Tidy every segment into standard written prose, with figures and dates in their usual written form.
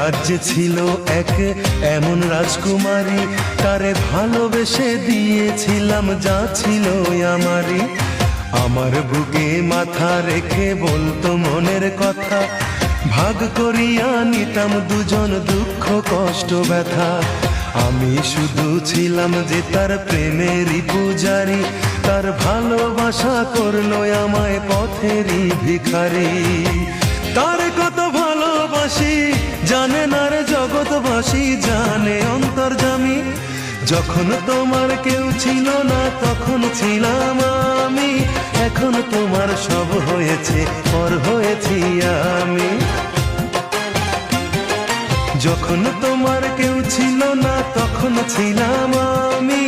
রাজ্যে ছিল এক এমন রাজকুমারী, তারে ভালোবেসে দিয়েছিলাম যা ছিল আমারই। আমার বুকে মাথা রেখে বলতো মনের কথা, ভাগ করিয়া নিতাম দুজন দুঃখ কষ্ট ব্যথা। আমি শুধু ছিলাম যে তার প্রেমেরই পূজারি, তার ভালোবাসা করলো আমায় পথেরই ভিখারি। তার কত ভালোবাসি জানে না রে জগৎবাসী, জানে অন্তর্যামী। যখন তোমার কেউ ছিল না তখন ছিলাম আমি, এখন তোমার সব হয়েছে পর হয়েছি আমি। যখন তোমার কেউ ছিল না তখন ছিলাম আমি,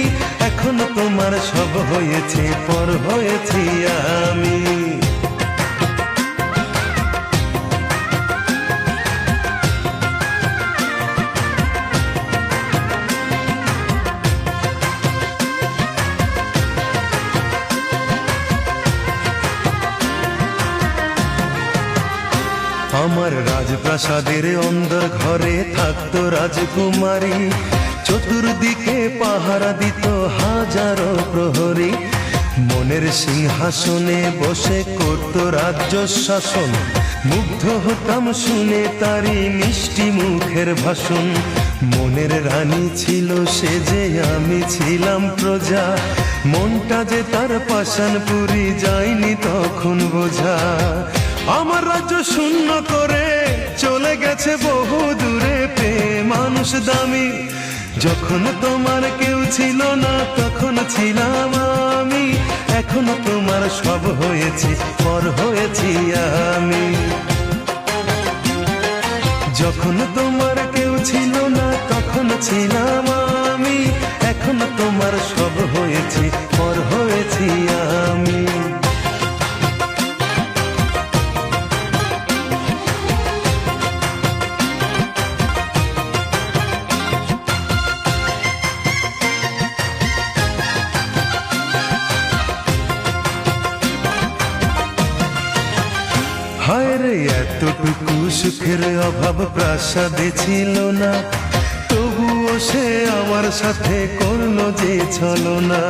এখন তোমার সব হয়েছে পর হয়েছি আমি। আমার রাজপ্রাসাদের অন্দর ঘরে থাকতো রাজকুমারী, চতুর্দিকে পাহারা দিত হাজারো প্রহরী। মনের সিংহাসনে বসে করত রাজ্য শাসন, মুগ্ধ হতাম শুনে তারি মিষ্টি মুখের ভাষণ। মনের রানী ছিল সে যে আমি ছিলাম প্রজা, মনটা যে তার পাষাণপুরী যায়নি তখন বোঝা। আমার রাজ্য শূন্য করে চলে গেছে বহু দূরে, প্রেম মানুষ দামি। যখন তোমার কেউ ছিল না তখন ছিলাম আমি, এখন তোমার সব হয়েছে পর হয়েছি আমি। যখন তোমার কেউ ছিল না তখন ছিলাম আমি, এখন তোমার সব হয়েছে পর হয়েছি আমি। হায় রে এতটুকু সুখের অভাব প্রাসাদে ছিল না, তবুও সে আমার সাথে করলো যে ছলনা।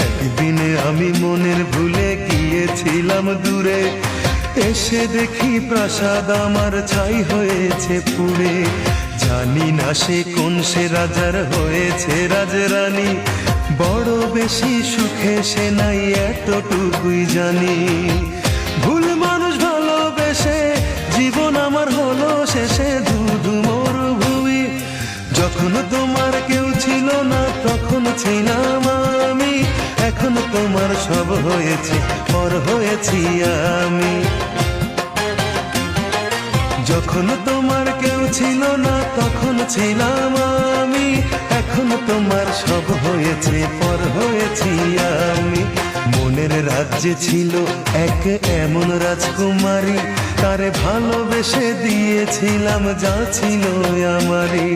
একদিনে আমি মনের ভুলে গিয়েছিলাম দূরে, এসে দেখি প্রাসাদ আমার ছাই হয়েছে পুড়ে। জানি না সে কোন সে রাজার হয়েছে রাজরানী, বড় বেশি সুখে সে নাই এতটুকুই জানি। ভুল মানুষ ভালোবেসে জীবন আমার হলো শেষে ধুধু মরুভূমি। যখন তোমার কেউ ছিল না তখন ছিলাম আমি, এখন তোমার সব হয়েছে পর হয়েছি আমি। যখন তোমার কেউ ছিল না তখন ছিলাম আমি, এখন তোমার সব হয়েছে পর হয়েছি আমি। মনের রাজ্যে ছিল এক এমন রাজকুমারী, তারে ভালোবেসে দিয়েছিলাম যা ছিল আমারই।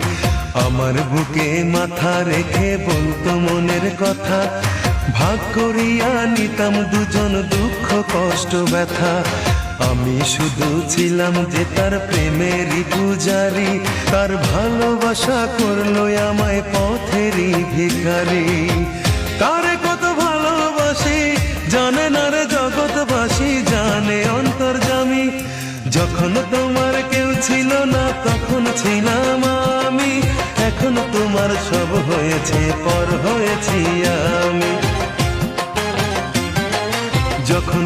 আমার বুকে মাথা রেখে বলতো মনের কথা, ভাগ করিয়া নিতাম দুজন দুঃখ কষ্ট ব্যথা। আমি শুধু ছিলাম যে তার প্রেমেরই পূজারি, তার ভালোবাসা করলো আমায় পথেরই ভিখারি। তারে কত ভালোবাসি জানে না রে জগৎবাসী, জানে অন্তর্যামী। যখন তোমার কেউ ছিল না তখন ছিলাম আমি, এখন তোমার সব হয়েছে পর হয়েছি আমি। যখন